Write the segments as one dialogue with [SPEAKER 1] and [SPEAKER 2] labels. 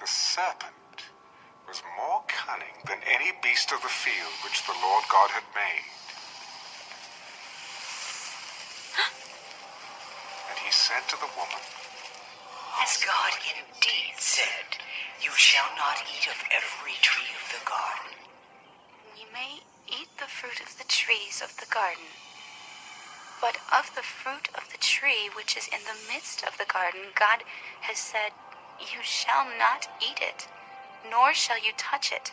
[SPEAKER 1] the serpent was more cunning than any beast of the field which the Lord God had made. And he said to the woman,
[SPEAKER 2] As God indeed said, you shall not eat of every tree of the garden.
[SPEAKER 3] We may eat the fruit of the trees of the garden, but of the fruit of the tree which is in the midst of the garden, God has said, you shall not eat it, nor shall you touch it,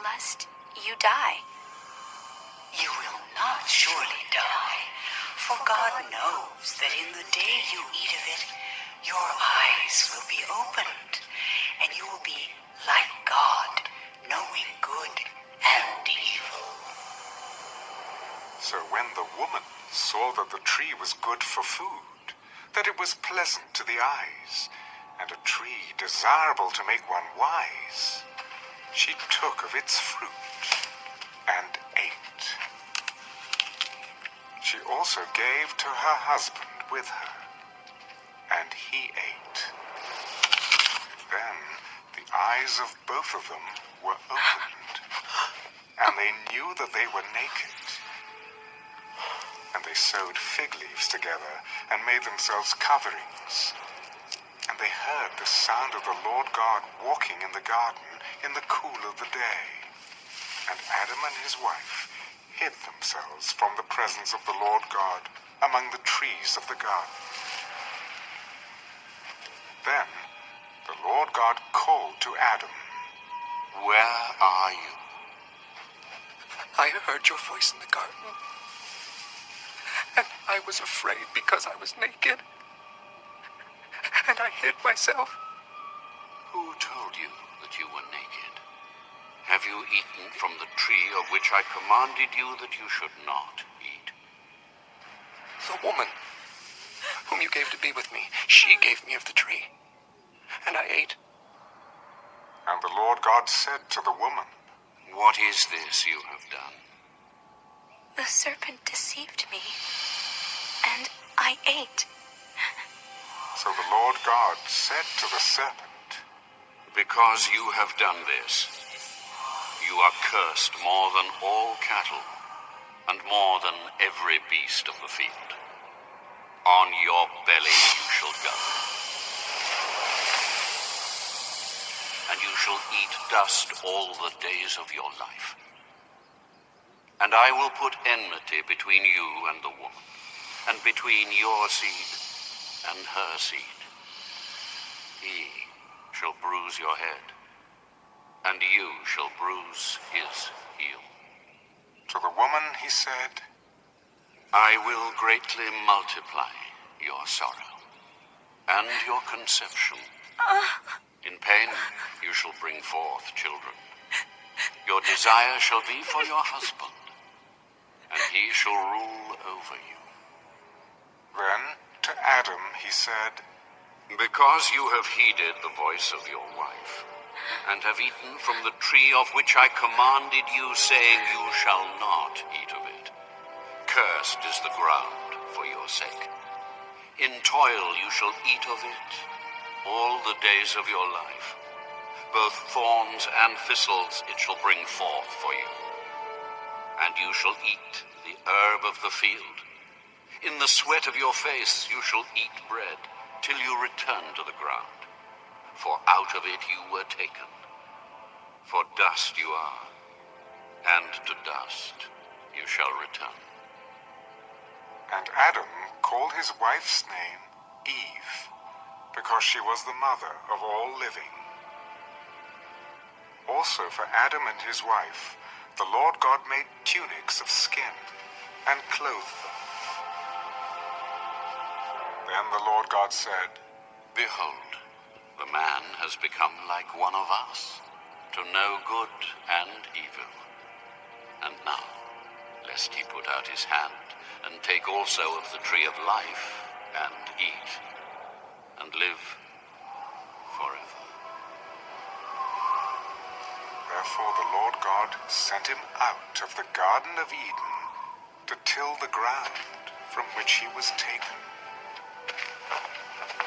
[SPEAKER 3] lest you die.
[SPEAKER 2] You will not surely die, for God knows that in the day you eat of it, your eyes will be opened, and you will be like God, knowing good and evil.
[SPEAKER 1] So when the woman saw that the tree was good for food, that it was pleasant to the eyes, and a tree desirable to make one wise, she took of its fruit and ate. She also gave to her husband with her, and he ate. Then the eyes of both of them were opened, and they knew that they were naked. And they sewed fig leaves together and made themselves coverings. And they heard the sound of the Lord God walking in the garden in the cool of the day. And Adam and his wife hid themselves from the presence of the Lord God among the trees of the garden. Then the Lord God called to Adam,
[SPEAKER 4] Where are you? I heard your voice in the garden, and I was afraid because I was naked, and I hid myself.
[SPEAKER 5] Who told you that you were naked? Have you eaten from the tree of which I commanded you that you should not eat?
[SPEAKER 4] The woman whom you gave to be with me, she gave me of the tree, and I ate.
[SPEAKER 1] And the Lord God said to the woman,
[SPEAKER 5] What is this you have done?
[SPEAKER 3] The serpent deceived me, and I ate.
[SPEAKER 1] So the Lord God said to the serpent,
[SPEAKER 5] Because you have done this, you are cursed more than all cattle, and more than every beast of the field. On your belly you shall go, and you shall eat dust all the days of your life. And I will put enmity between you and the woman, and between your seed and her seed. He shall bruise your head, and you shall bruise his heel.
[SPEAKER 1] To the woman he said,
[SPEAKER 5] I will greatly multiply your sorrow and your conception. In pain you shall bring forth children. Your desire shall be for your husband, and he shall rule over you.
[SPEAKER 1] Then to Adam he said,
[SPEAKER 5] Because you have heeded the voice of your wife, and have eaten from the tree of which I commanded you, saying, You shall not eat of it. Cursed is the ground for your sake. In toil you shall eat of it all the days of your life. Both thorns and thistles it shall bring forth for you. And you shall eat the herb of the field. In the sweat of your face you shall eat bread, till you return to the ground. For out of it you were taken. For dust you are, and to dust you shall return.
[SPEAKER 1] And Adam called his wife's name Eve, because she was the mother of all living. Also for Adam and his wife, the Lord God made tunics of skin and clothed them. Then the Lord God said,
[SPEAKER 5] Behold, the man has become like one of us, to know good and evil. And now, lest he put out his hand and take also of the tree of life, and eat, and live forever.
[SPEAKER 1] Therefore the Lord God sent him out of the Garden of Eden to till the ground from which he was taken.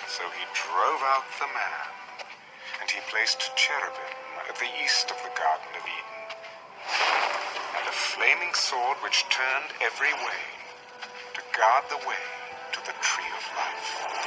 [SPEAKER 1] So he drove out the man, And he placed cherubim at the east of the Garden of Eden, and a flaming sword which turned every way, to guard the way to the tree of life.